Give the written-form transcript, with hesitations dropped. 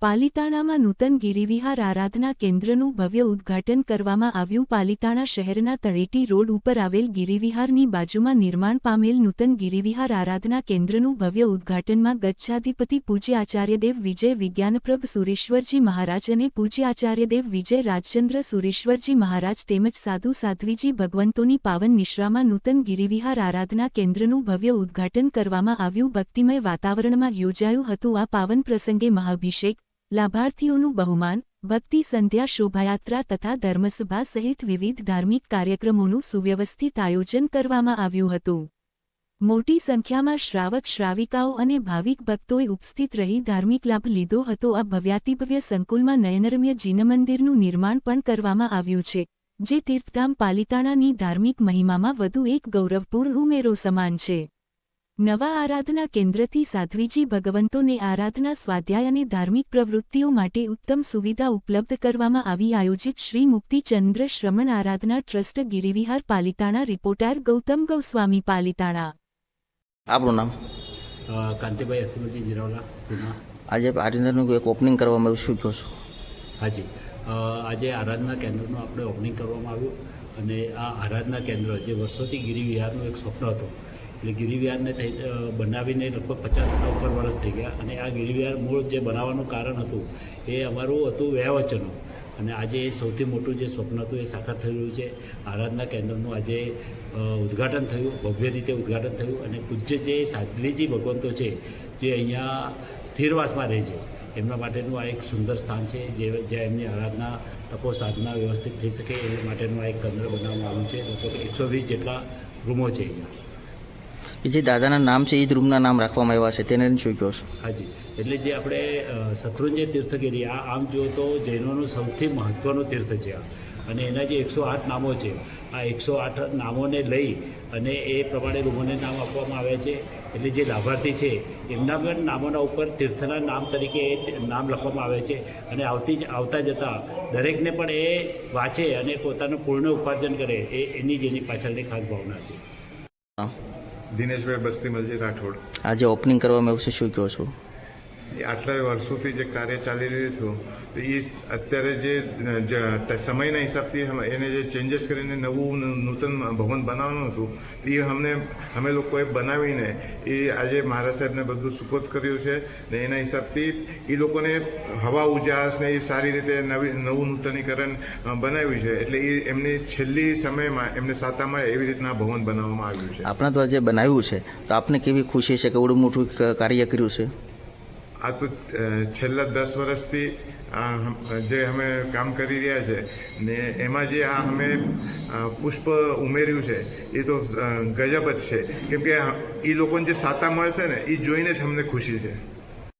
પાલિતાણામાં નૂતન ગિરિવિહાર આરાધના કેન્દ્રનું ભવ્ય ઉદ્ઘાટન કરવામાં આવ્યું. પાલિતાણા શહેરના તળેટી રોડ ઉપર આવેલ ગિરિવિહારની બાજુમાં નિર્માણ પામેલ નૂતન ગિરિવિહાર આરાધના કેન્દ્રનું ભવ્ય ઉદ્ઘાટનમાં ગચ્છાધિપતિ પૂજ્ય આચાર્યદેવ વિજય વિજ્ઞાનપ્રભ સુરેશ્વરજી મહારાજ અને પૂજ્ય આચાર્યદેવ વિજય રાજચંદ્ર સુરેશ્વરજી મહારાજ તેમજ સાધુ સાધ્વીજી ભગવંતોની પાવન નિશ્રામાં નૂતન ગિરિવિહાર આરાધના કેન્દ્રનું ભવ્ય ઉદ્ઘાટન કરવામાં આવ્યું. ભક્તિમય વાતાવરણમાં યોજાયું હતું આ પાવન પ્રસંગે મહાભિષેક, લાભાર્થીઓનું બહુમાન, ભક્તિ સંધ્યા, શોભાયાત્રા તથા ધર્મસભા સહિત વિવિધ ધાર્મિક કાર્યક્રમોનું સુવ્યવસ્થિત આયોજન કરવામાં આવ્યું હતું. મોટી સંખ્યામાં શ્રાવક શ્રાવિકાઓ અને ભાવિક ભક્તોએ ઉપસ્થિત રહી ધાર્મિક લાભ લીધો હતો. આ ભવ્યાતિભવ્ય સંકુલમાં નયનરમ્ય જીનમંદિરનું નિર્માણ પણ કરવામાં આવ્યું છે, જે તીર્થધામ પાલિતાણાની ધાર્મિક મહિમામાં વધુ એક ગૌરવપૂર્ણ ઉમેરો સમાન છે. નવા આરાધના કેન્દ્રથી સાધ્વીજી ભગવંતોને આરાધના, સ્વાધ્યાય અને ધાર્મિક પ્રવૃત્તિઓ માટે ઉત્તમ સુવિધા ઉપલબ્ધ કરવામાં આવી. આયોજિત શ્રી મુક્તિચંદ્ર શ્રમણ આરાધના ટ્રસ્ટ ગિરિવિહાર પાલિતાણા. રિપોર્ટર ગૌતમ ગૌસ્વામી, પાલિતાણા. આપણું નામ? કાંતિભાઈ અસ્તિમતી જીરાવલા, પૂના. આજે આરાધનાનું એક ઓપનિંગ કરવામાં આવ્યું, શું કહો છો? હાજી, આજે આરાધના કેન્દ્રનું આપણે ઓપનિંગ કરવામાં આવ્યું અને આ આરાધના કેન્દ્ર જે વર્ષોથી ગિરિવિહારનું એક સ્વપ્ન હતું, એટલે ગિરિવિહારને બનાવીને લગભગ 50 ઉપર વર્ષ થઈ ગયા અને આ ગિરિવિહાર મૂળ જે બનાવવાનું કારણ હતું એ અમારું હતું વ્યવચનો અને આજે સૌથી મોટું જે સ્વપ્ન હતું એ સાકાર થઈ રહ્યું છે. આરાધના કેન્દ્રનું આજે ઉદ્ઘાટન થયું, ભવ્ય રીતે ઉદ્ઘાટન થયું અને પૂજ્ય જે સાધ્વીજી ભગવંતો છે જે અહીંયા સ્થિરવાસમાં રહે છે એમના માટેનું આ એક સુંદર સ્થાન છે, જ્યાં એમની આરાધના, તપો, સાધના વ્યવસ્થિત થઈ શકે એ માટેનું આ એક કેન્દ્ર બનાવવામાં આવ્યું છે. લગભગ 120 જેટલા રૂમો છે અહીંયા. જે દાદાના નામ છે એ જ રૂમના નામ રાખવામાં આવ્યા છે, તેને શું કહો છો? હાજી, એટલે જે આપણે શત્રુંજય તીર્થગીરી, આ આમ જુઓ તો જૈનોનું સૌથી મહત્ત્વનું તીર્થ છે અને એના જે 108 નામો છે, આ 108 નામોને લઈ અને એ પ્રમાણે રૂમોને નામ આપવામાં આવ્યા છે. એટલે જે લાભાર્થી છે એમના પણ નામોના ઉપર તીર્થના નામ તરીકે નામ લખવામાં આવે છે અને આવતા જતાં દરેકને પણ એ વાંચે અને પોતાનું પૂર્ણ ઉપાર્જન કરે, એની જેની પાછળની ખાસ ભાવના છે. દિનેશભાઈ બસ્તીમલજી રાઠોડ. આજે ઓપનિંગ કરવામાં આવ્યું છે, શું કહો છો? આટલા વર્ષોથી જે કાર્ય ચાલી રહ્યું હતું તો એ અત્યારે જે સમયના હિસાબથી એને જે ચેન્જીસ કરીને નવું નૂતન ભવન બનાવવાનું હતું એ અમે લોકોએ બનાવીને એ આજે મહારાજ સાહેબને બધું સુપોત કર્યું છે ને એના હિસાબથી એ લોકોને હવા ઉજાસ ને એ સારી રીતે નવું નૂતનીકરણ બનાવ્યું છે. એટલે એ એમની છેલ્લી સમયમાં એમને સાતા મળે એવી રીતના ભવન બનાવવામાં આવ્યું છે. આપણા દ્વારા જે બનાવ્યું છે તો આપને કેવી ખુશી છે કે એવડું મોટું કાર્ય કર્યું છે? આ તો છેલ્લા 10 વર્ષથી જે અમે કામ કરી રહ્યા છે ને એમાં જે આ અમે પુષ્પ ઉમેર્યું છે એ તો ગજબ જ છે, કેમ કે એ લોકોને જે સાતા મળશે ને એ જોઈને જ અમને ખુશી છે.